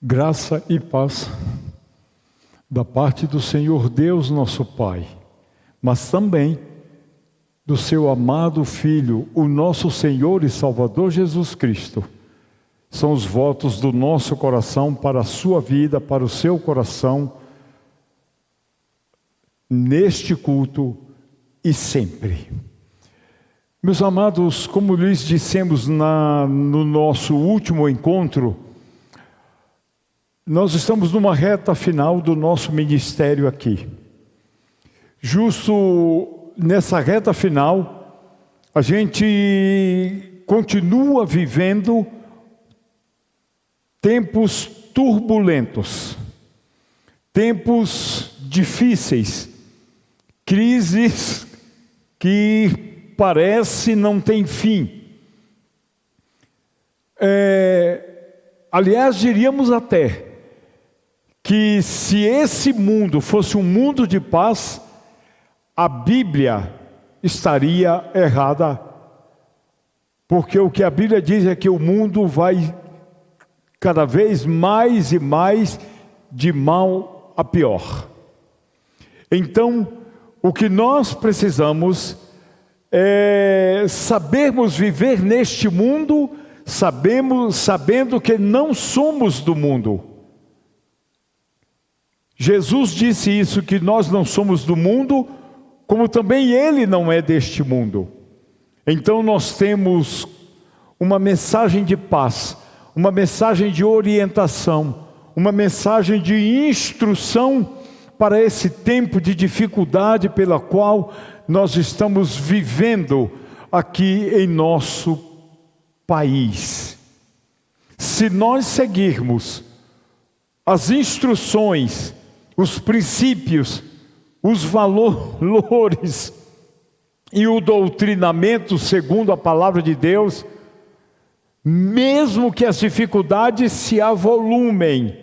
Graça e paz da parte do Senhor Deus nosso Pai, mas também do seu amado Filho, o nosso Senhor e Salvador Jesus Cristo. São os votos do nosso coração para a sua vida, para o seu coração, neste culto e sempre. Meus amados, como lhes dissemos no nosso último encontro, nós estamos numa reta final do nosso ministério aqui. Justo nessa reta final, a gente continua vivendo tempos turbulentos, tempos difíceis, crises que parece não tem fim. Aliás, diríamos até que se esse mundo fosse um mundo de paz, a Bíblia estaria errada, porque o que a Bíblia diz é que o mundo vai cada vez mais e mais de mal a pior. Então, o que nós precisamos é sabermos viver neste mundo, sabendo que não somos do mundo. Jesus disse isso, que nós não somos do mundo, como também Ele não é deste mundo. Então nós temos uma mensagem de paz, uma mensagem de orientação, uma mensagem de instrução para esse tempo de dificuldade pela qual nós estamos vivendo aqui em nosso país. Se nós seguirmos as instruções, os princípios, os valores e o doutrinamento segundo a palavra de Deus, mesmo que as dificuldades se avolumem,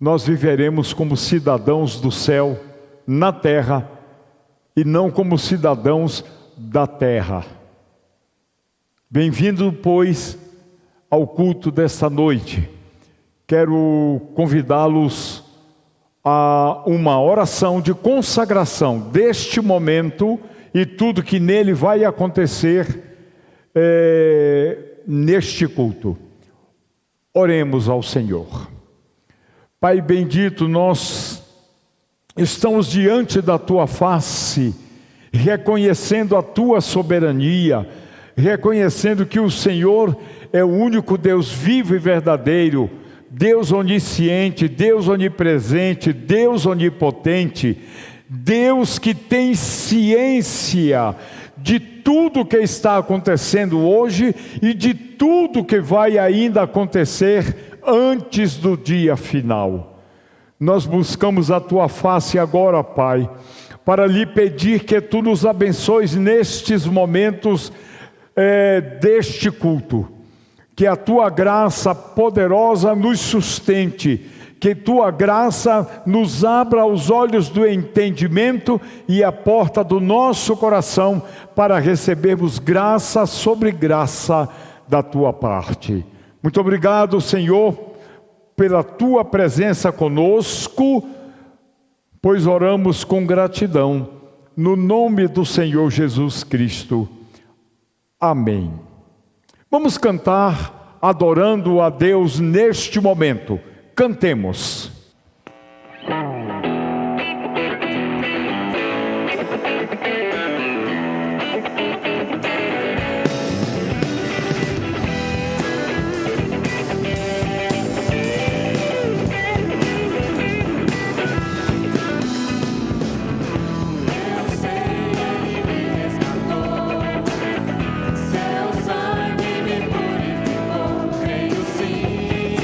nós viveremos como cidadãos do céu na terra e não como cidadãos da terra. Bem-vindo, pois, ao culto desta noite. Quero convidá-los a uma oração de consagração deste momento e tudo que nele vai acontecer neste culto. Oremos ao Senhor. Pai bendito, nós estamos diante da Tua face, reconhecendo a Tua soberania, reconhecendo que o Senhor é o único Deus vivo e verdadeiro, Deus onisciente, Deus onipresente, Deus onipotente, Deus que tem ciência de tudo que está acontecendo hoje e de tudo que vai ainda acontecer antes do dia final. Nós buscamos a Tua face agora, Pai, para lhe pedir que Tu nos abençoes nestes momentos deste culto. Que a Tua graça poderosa nos sustente, que Tua graça nos abra os olhos do entendimento e a porta do nosso coração para recebermos graça sobre graça da Tua parte. Muito obrigado, Senhor, pela Tua presença conosco, pois oramos com gratidão, no nome do Senhor Jesus Cristo. Amém. Vamos cantar adorando a Deus neste momento. Cantemos. Seu sangue me purificou, creio sim.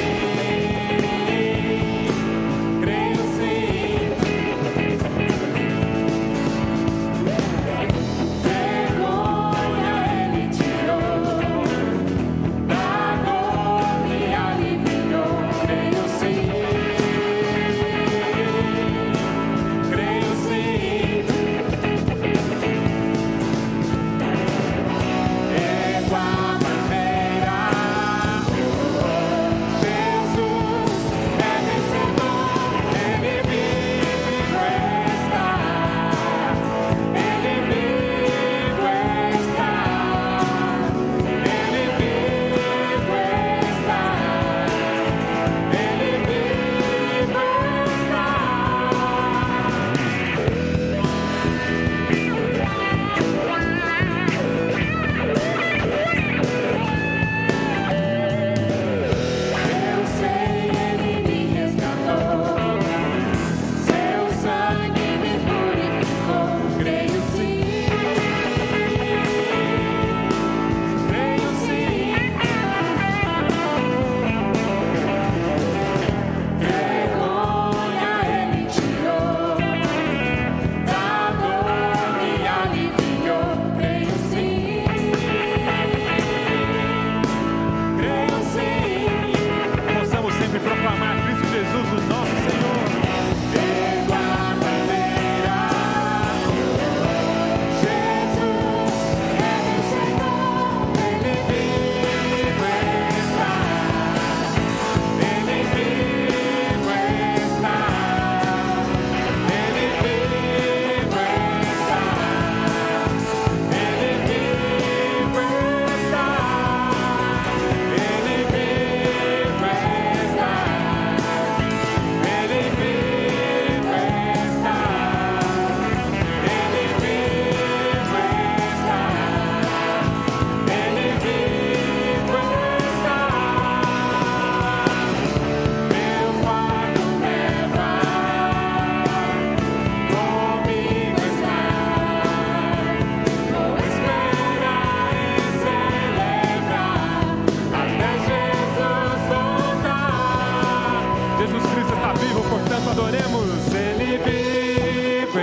vivo, adoremos. Ele vivo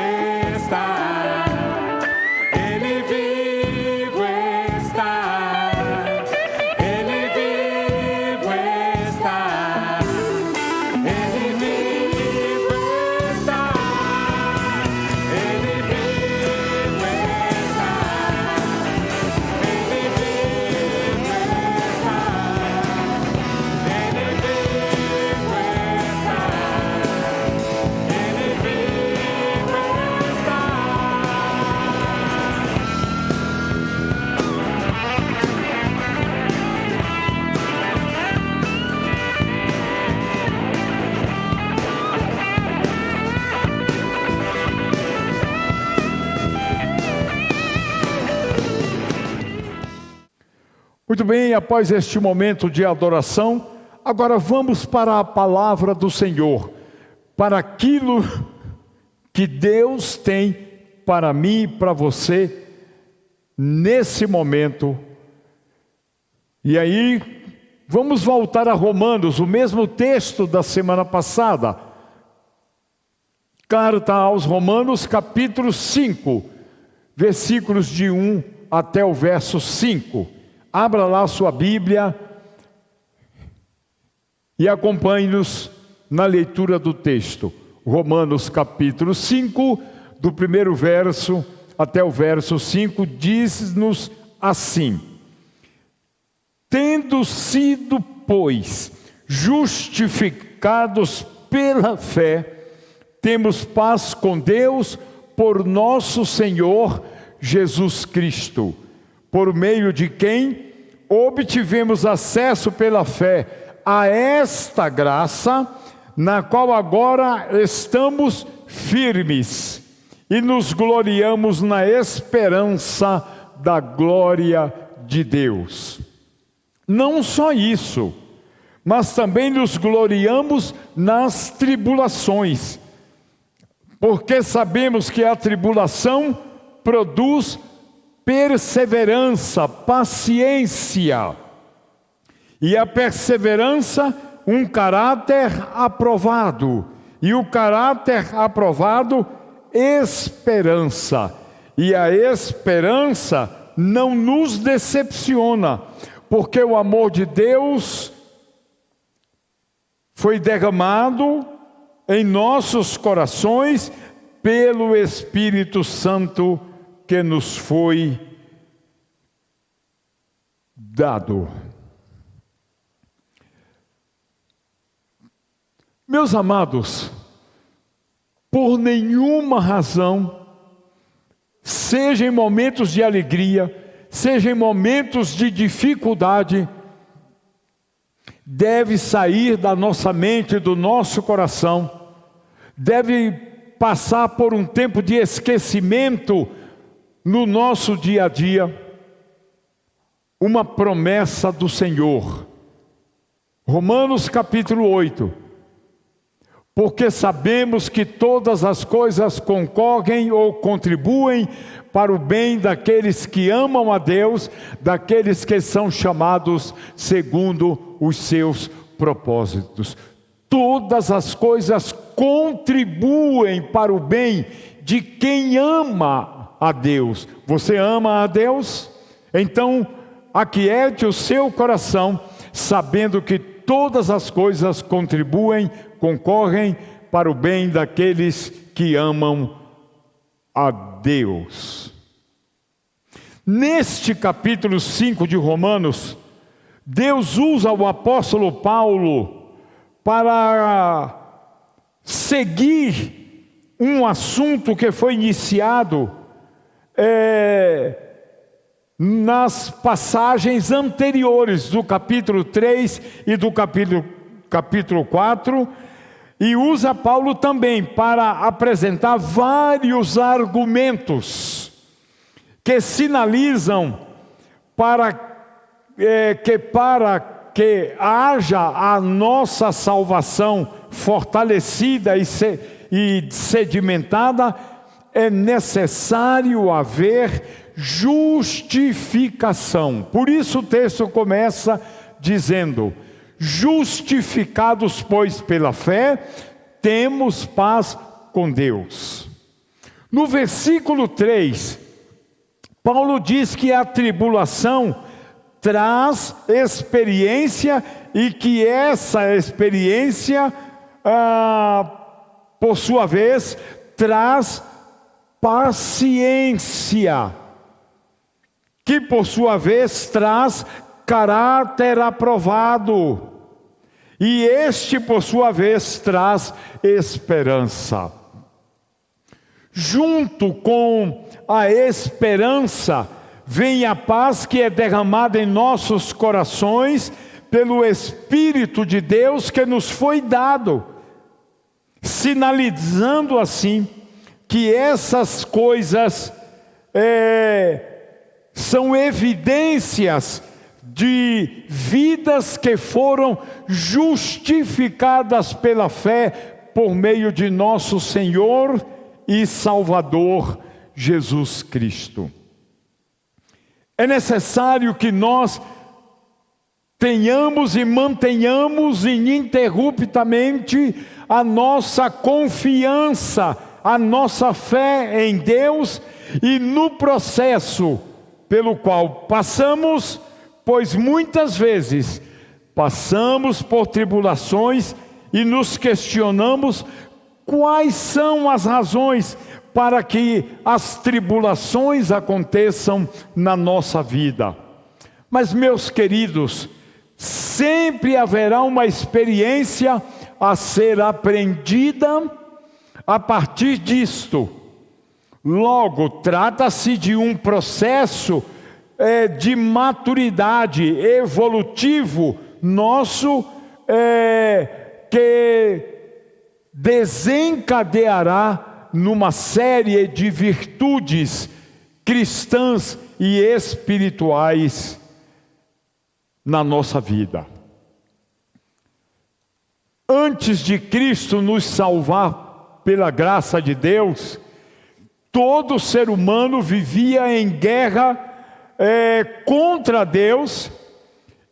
está, Ele vivo está, Ele vivo está, Ele vivo está, Ele vivo está, Ele vivo está, Ele vivo está, Ele vivo está. Muito bem, após este momento de adoração, agora vamos para a palavra do Senhor, para aquilo que Deus tem para mim e para você nesse momento. E aí, vamos voltar a Romanos, o mesmo texto da semana passada. Carta aos Romanos, capítulo 5, versículos de 1 até o verso 5. Abra lá a sua Bíblia e acompanhe-nos na leitura do texto. Romanos capítulo 5, do primeiro verso até o verso 5, diz-nos assim: tendo sido, pois, justificados pela fé, temos paz com Deus por nosso Senhor Jesus Cristo, por meio de quem obtivemos acesso pela fé a esta graça, na qual agora estamos firmes e nos gloriamos na esperança da glória de Deus. Não só isso, mas também nos gloriamos nas tribulações, porque sabemos que a tribulação produz perseverança, paciência, e a perseverança, um caráter aprovado, e o caráter aprovado, esperança, e a esperança não nos decepciona, porque o amor de Deus foi derramado em nossos corações pelo Espírito Santo que nos foi dado. Meus amados, por nenhuma razão, seja em momentos de alegria, seja em momentos de dificuldade, deve sair da nossa mente, do nosso coração, deve passar por um tempo de esquecimento no nosso dia a dia, uma promessa do Senhor. Romanos capítulo 8. Porque sabemos que todas as coisas concorrem ou contribuem para o bem daqueles que amam a Deus, daqueles que são chamados segundo os seus propósitos. Todas as coisas contribuem para o bem de quem ama a Deus. Você ama a Deus? Então, aquiete o seu coração, sabendo que todas as coisas contribuem, concorrem para o bem daqueles que amam a Deus. Neste capítulo 5 de Romanos, Deus usa o apóstolo Paulo para seguir um assunto que foi iniciado nas passagens anteriores do capítulo 3 e do capítulo 4, e usa Paulo também para apresentar vários argumentos que sinalizam para que haja a nossa salvação fortalecida e sedimentada, é necessário haver justificação. Por isso o texto começa dizendo: justificados, pois, pela fé, temos paz com Deus. No versículo 3, Paulo diz que a tribulação traz experiência e que essa experiência, por sua vez, traz paciência, que por sua vez traz caráter aprovado, e este por sua vez traz esperança. Junto com a esperança vem a paz que é derramada em nossos corações pelo Espírito de Deus que nos foi dado, sinalizando assim que essas coisas são evidências de vidas que foram justificadas pela fé por meio de nosso Senhor e Salvador Jesus Cristo. É necessário que nós tenhamos e mantenhamos ininterruptamente a nossa confiança, a nossa fé em Deus e no processo pelo qual passamos, pois muitas vezes passamos por tribulações e nos questionamos quais são as razões para que as tribulações aconteçam na nossa vida. Mas, meus queridos, sempre haverá uma experiência a ser aprendida a partir disto. Logo, trata-se de um processo de maturidade evolutivo nosso, que desencadeará numa série de virtudes cristãs e espirituais na nossa vida. Antes de Cristo nos salvar pela graça de Deus, todo ser humano vivia em guerra contra Deus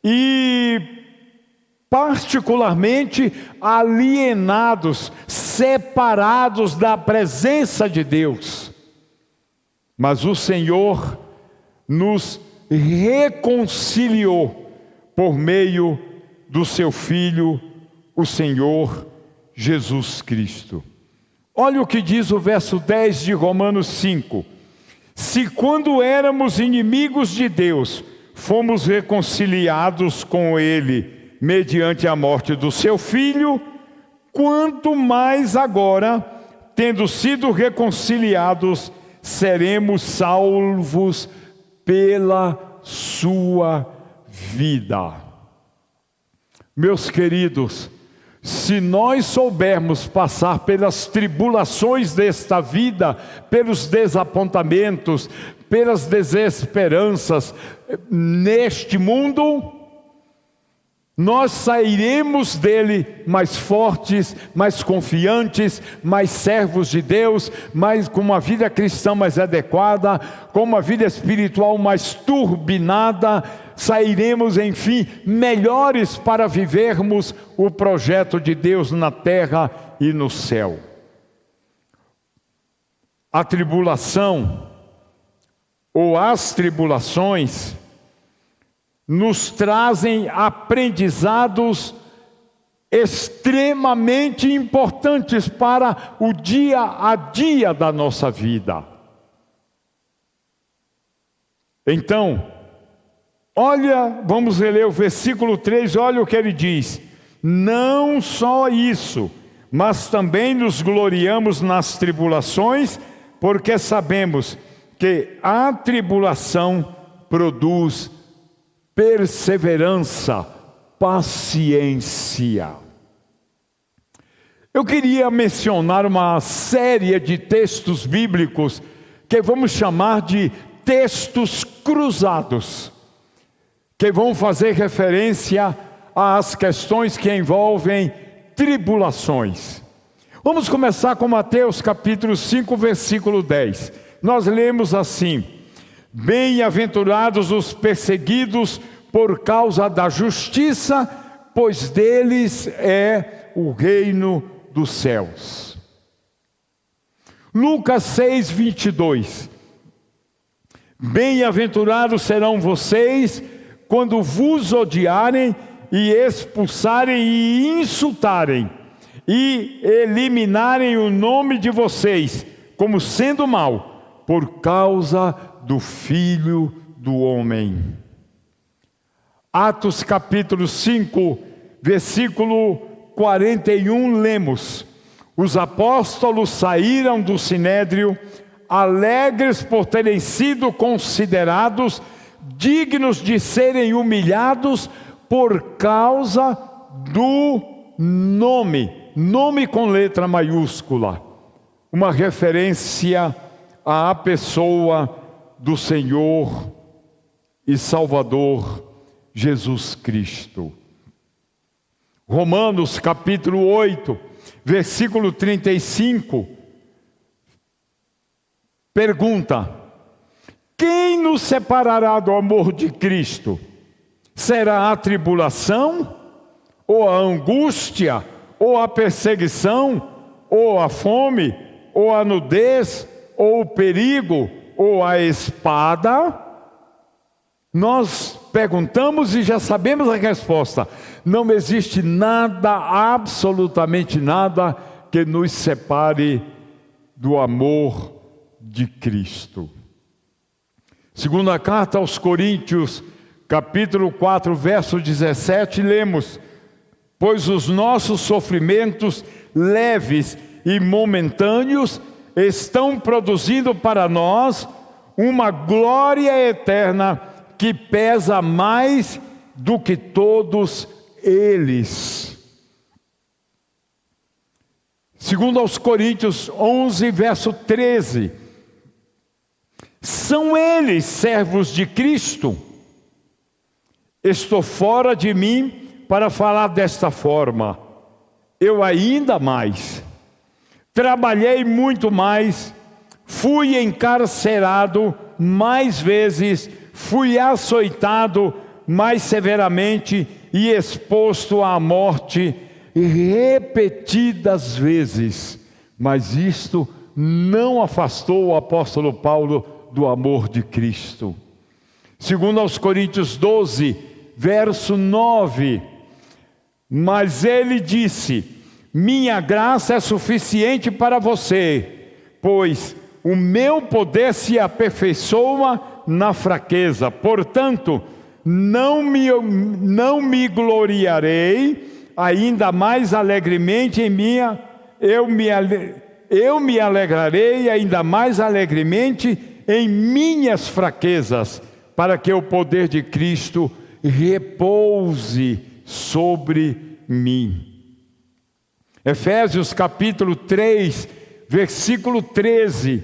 e particularmente alienados, separados da presença de Deus. Mas o Senhor nos reconciliou por meio do seu Filho, o Senhor Jesus Cristo. Olha o que diz o verso 10 de Romanos 5. Se quando éramos inimigos de Deus, fomos reconciliados com Ele mediante a morte do seu Filho, quanto mais agora, tendo sido reconciliados, seremos salvos pela sua vida. Meus queridos, se nós soubermos passar pelas tribulações desta vida, pelos desapontamentos, pelas desesperanças neste mundo, nós sairemos dele mais fortes, mais confiantes, mais servos de Deus, com uma vida cristã mais adequada, com uma vida espiritual mais turbinada. Sairemos, enfim, melhores para vivermos o projeto de Deus na terra e no céu. A tribulação, ou as tribulações, nos trazem aprendizados extremamente importantes para o dia a dia da nossa vida. Então, vamos ler o versículo 3, olha o que ele diz. Não só isso, mas também nos gloriamos nas tribulações, porque sabemos que a tribulação produz perseverança, paciência. Eu queria mencionar uma série de textos bíblicos que vamos chamar de textos cruzados, que vão fazer referência às questões que envolvem tribulações. Vamos começar com Mateus capítulo 5, versículo 10. Nós lemos assim: bem-aventurados os perseguidos por causa da justiça, pois deles é o reino dos céus. Lucas 6:22. Bem-aventurados serão vocês quando vos odiarem e expulsarem e insultarem e eliminarem o nome de vocês como sendo mau, por causa do Filho do Homem. Atos capítulo 5, versículo 41, lemos: os apóstolos saíram do sinédrio, alegres por terem sido considerados dignos de serem humilhados por causa do nome com letra maiúscula, uma referência à pessoa do Senhor e Salvador Jesus Cristo. Romanos capítulo 8, versículo 35, pergunta: quem nos separará do amor de Cristo? Será a tribulação, ou a angústia, ou a perseguição, ou a fome, ou a nudez, ou o perigo, ou a espada? Nós perguntamos e já sabemos a resposta. Não existe nada, absolutamente nada, que nos separe do amor de Cristo. Segunda carta aos Coríntios, capítulo 4, verso 17, lemos: pois os nossos sofrimentos leves e momentâneos estão produzindo para nós uma glória eterna que pesa mais do que todos eles. Segundo aos Coríntios 11, verso 13. São eles servos de Cristo? Estou fora de mim para falar desta forma. Eu ainda mais. Trabalhei muito mais, fui encarcerado mais vezes, fui açoitado mais severamente e exposto à morte repetidas vezes. Mas isto não afastou o apóstolo Paulo do amor de Cristo. Segundo aos Coríntios 12, verso 9. Mas ele disse: minha graça é suficiente para você, pois o meu poder se aperfeiçoa na fraqueza. Portanto, não me gloriarei ainda mais alegremente eu me alegrarei ainda mais alegremente em minhas fraquezas, para que o poder de Cristo repouse sobre mim. Efésios capítulo 3, versículo 13.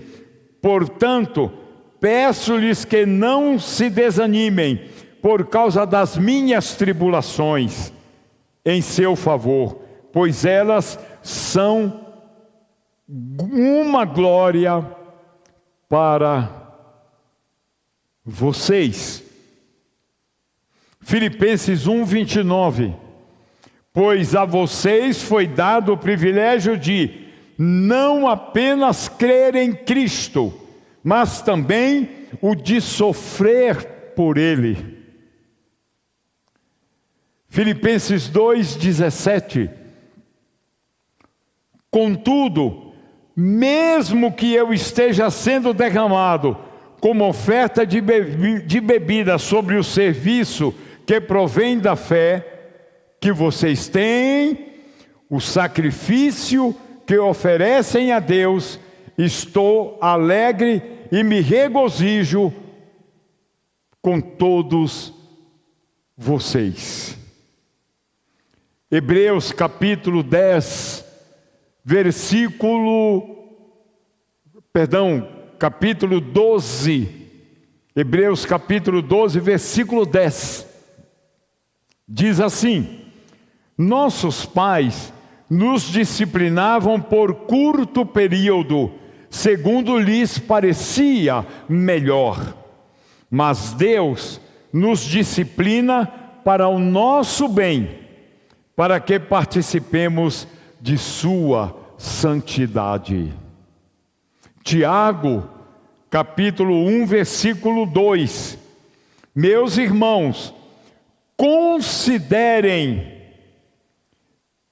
Portanto, peço-lhes que não se desanimem por causa das minhas tribulações em seu favor, pois elas são uma glória para vocês. Filipenses 1, 29. Pois a vocês foi dado o privilégio de não apenas crer em Cristo, mas também o de sofrer por Ele. Filipenses 2,17. Contudo, mesmo que eu esteja sendo derramado como oferta de bebida sobre o serviço que provém da fé que vocês têm, o sacrifício que oferecem a Deus, estou alegre e me regozijo com todos vocês. Hebreus capítulo 10, capítulo 12. Hebreus capítulo 12, versículo 10. Diz assim: nossos pais nos disciplinavam por curto período, segundo lhes parecia melhor. Mas Deus nos disciplina para o nosso bem, para que participemos de sua santidade. Tiago, capítulo 1, versículo 2. Meus irmãos, considerem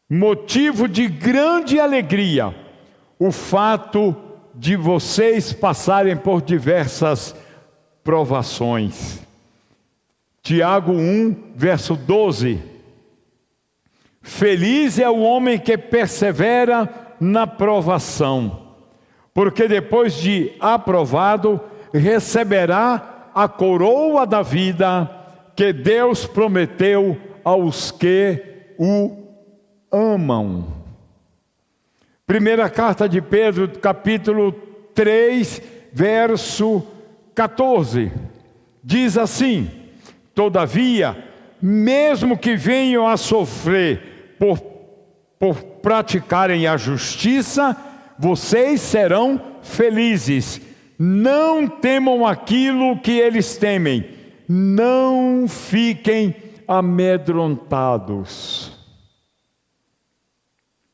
motivo de grande alegria o fato de vocês passarem por diversas provações. Tiago 1, verso 12. Feliz é o homem que persevera na provação, porque depois de aprovado, receberá a coroa da vida que Deus prometeu aos que o amam. Primeira carta de Pedro, capítulo 3, verso 14. Diz assim: todavia, mesmo que venham a sofrer por praticarem a justiça, vocês serão felizes. Não temam aquilo que eles temem. Não fiquem amedrontados.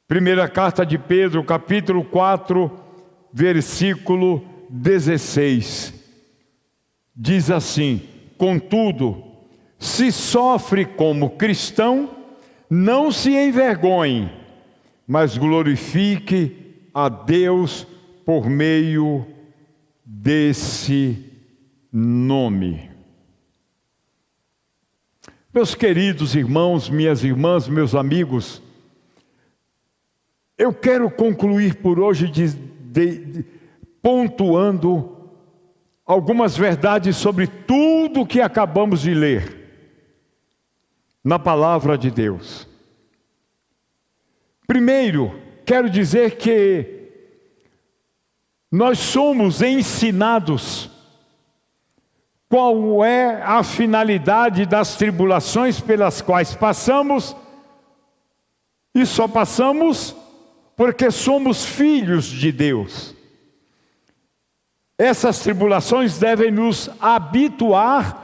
Primeira carta de Pedro, capítulo 4, versículo 16. Diz assim: contudo, se sofre como cristão, não se envergonhe, mas glorifique a Deus por meio desse nome. Meus queridos irmãos, minhas irmãs, meus amigos, eu quero concluir por hoje pontuando algumas verdades sobre tudo que acabamos de ler na palavra de Deus. Primeiro, quero dizer que nós somos ensinados qual é a finalidade das tribulações pelas quais passamos, e só passamos porque somos filhos de Deus. Essas tribulações devem nos habituar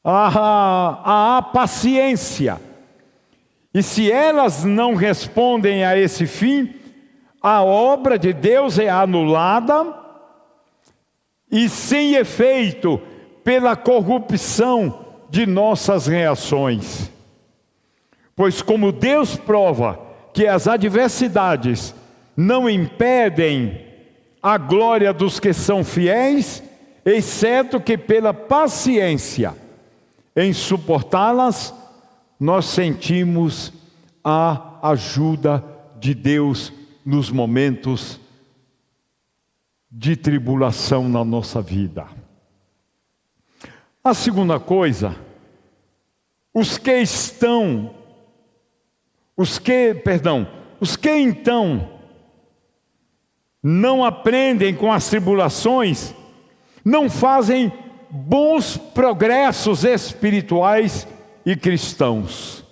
à paciência. E se elas não respondem a esse fim, a obra de Deus é anulada e sem efeito pela corrupção de nossas reações. Pois como Deus prova que as adversidades não impedem a glória dos que são fiéis, exceto que pela paciência em suportá-las, nós sentimos a ajuda de Deus nos momentos de tribulação na nossa vida. A segunda coisa, os que então não aprendem com as tribulações, não fazem bons progressos espirituais e cristãos,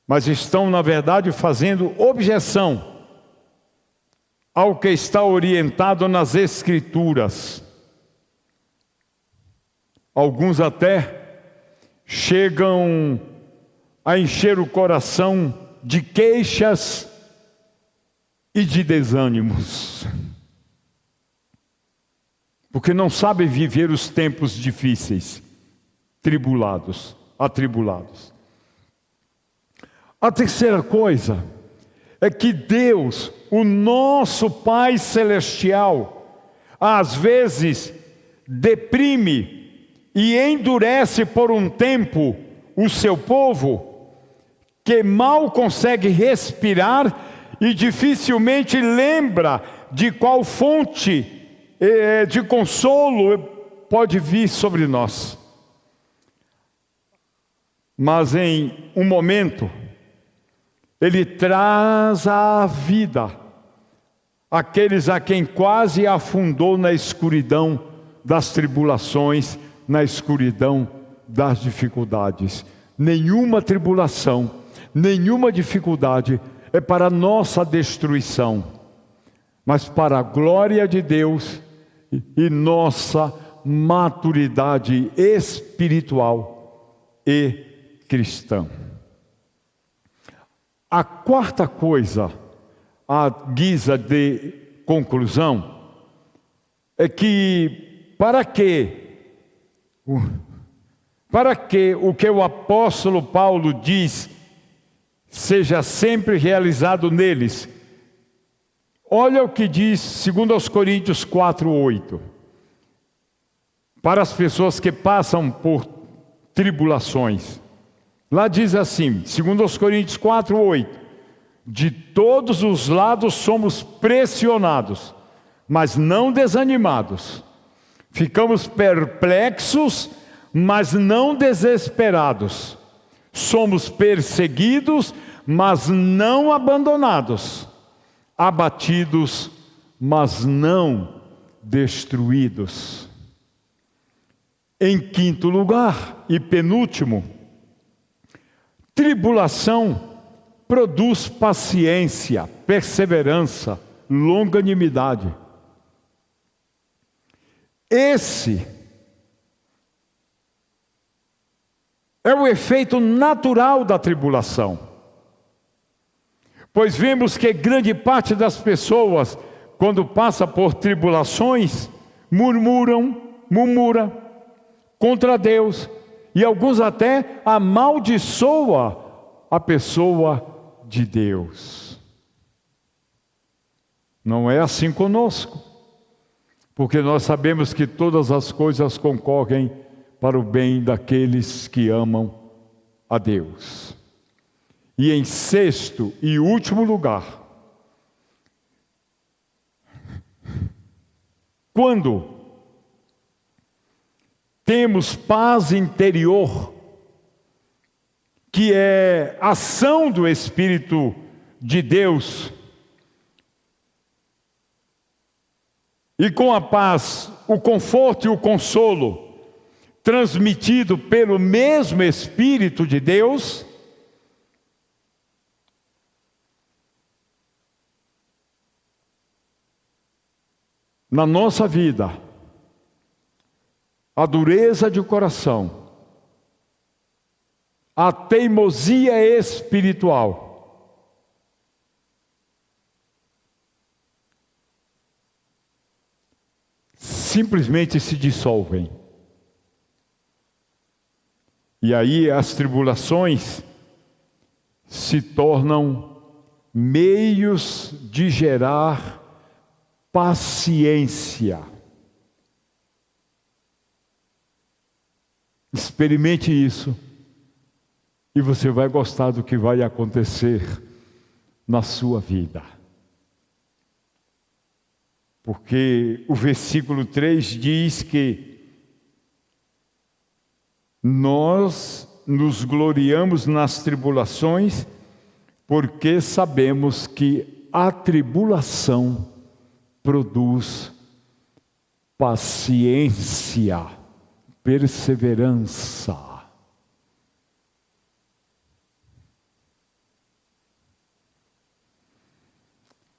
mas estão, na verdade, fazendo objeção ao que está orientado nas Escrituras. Alguns até chegam a encher o coração de queixas e de desânimos, porque não sabem viver os tempos difíceis, atribulados. A terceira coisa é que Deus, o nosso Pai Celestial, às vezes deprime e endurece por um tempo o seu povo, que mal consegue respirar e dificilmente lembra de qual fonte de consolo pode vir sobre nós. Mas em um momento, Ele traz à vida aqueles a quem quase afundou na escuridão das tribulações, na escuridão das dificuldades. Nenhuma tribulação, nenhuma dificuldade é para nossa destruição, mas para a glória de Deus e nossa maturidade espiritual e cristã. A quarta coisa, à guisa de conclusão, é que para que o que o apóstolo Paulo diz seja sempre realizado neles, olha o que diz 2 Coríntios 4:8. Para as pessoas que passam por tribulações. Lá diz assim, 2 Coríntios 4:8. De todos os lados somos pressionados, mas não desanimados. Ficamos perplexos, mas não desesperados. Somos perseguidos, mas não abandonados. Abatidos, mas não destruídos. Em quinto lugar e penúltimo, tribulação produz paciência, perseverança, longanimidade. Esse é o efeito natural da tribulação. Pois vemos que grande parte das pessoas, quando passa por tribulações, murmura contra Deus, e alguns até amaldiçoam a pessoa de Deus. Não é assim conosco, porque nós sabemos que todas as coisas concorrem para o bem daqueles que amam a Deus. E em sexto e último lugar, quando temos paz interior, que é ação do Espírito de Deus, e com a paz, o conforto e o consolo, transmitido pelo mesmo Espírito de Deus, na nossa vida, a dureza de coração, a teimosia espiritual, simplesmente se dissolvem. E aí as tribulações se tornam meios de gerar paciência. Experimente isso e você vai gostar do que vai acontecer na sua vida. Porque o versículo 3 diz que nós nos gloriamos nas tribulações, porque sabemos que a tribulação produz paciência, perseverança.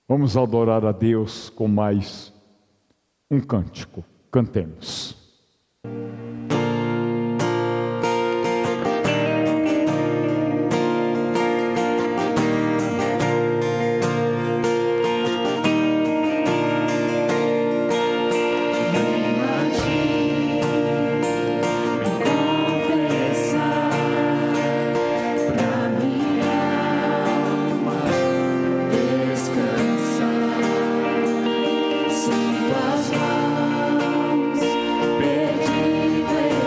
Vamos adorar a Deus com mais um cântico. Cantemos. Sinto as mãos perdidas.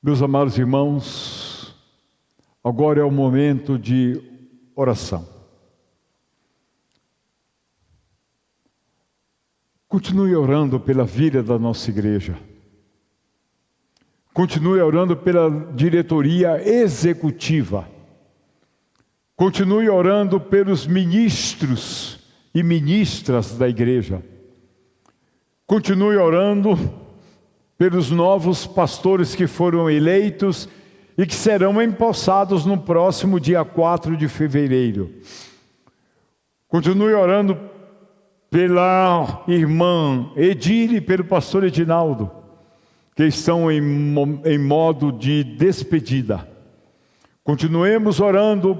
Meus amados irmãos, agora é o momento de oração. Continue orando pela vida da nossa igreja. Continue orando pela diretoria executiva. Continue orando pelos ministros e ministras da igreja. Continue orando pelos novos pastores que foram eleitos e que serão empossados no próximo dia 4 de fevereiro. Continue orando pela irmã Edile e pelo pastor Edinaldo, que estão em modo de despedida. Continuemos orando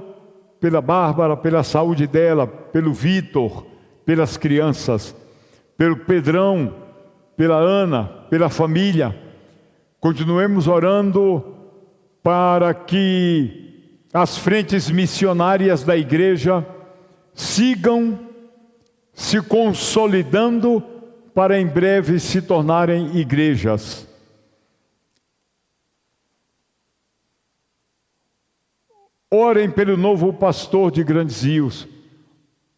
pela Bárbara, pela saúde dela, pelo Vitor, pelas crianças, pelo Pedrão, pela Ana, pela família. Continuemos orando para que as frentes missionárias da igreja sigam se consolidando para em breve se tornarem igrejas. Orem pelo novo pastor de Grandes Rios.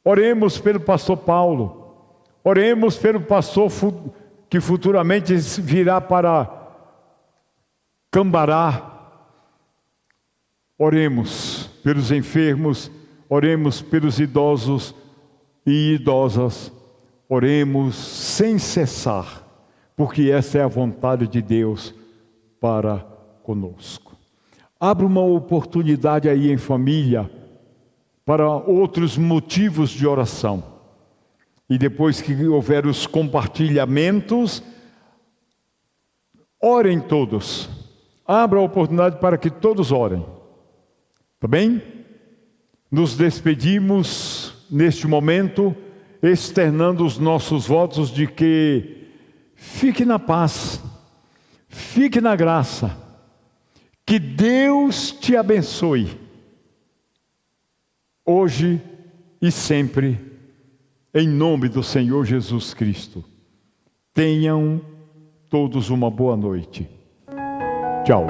Oremos pelo pastor Paulo. Oremos pelo pastor que futuramente virá para Cambará. Oremos pelos enfermos. Oremos pelos idosos e idosas. Oremos sem cessar, porque essa é a vontade de Deus para conosco. Abra uma oportunidade aí em família para outros motivos de oração. E depois que houver os compartilhamentos, orem todos. Abra a oportunidade para que todos orem. Tá bem? Nos despedimos neste momento, externando os nossos votos de que fique na paz, fique na graça. Que Deus te abençoe, hoje e sempre, em nome do Senhor Jesus Cristo. Tenham todos uma boa noite. Tchau.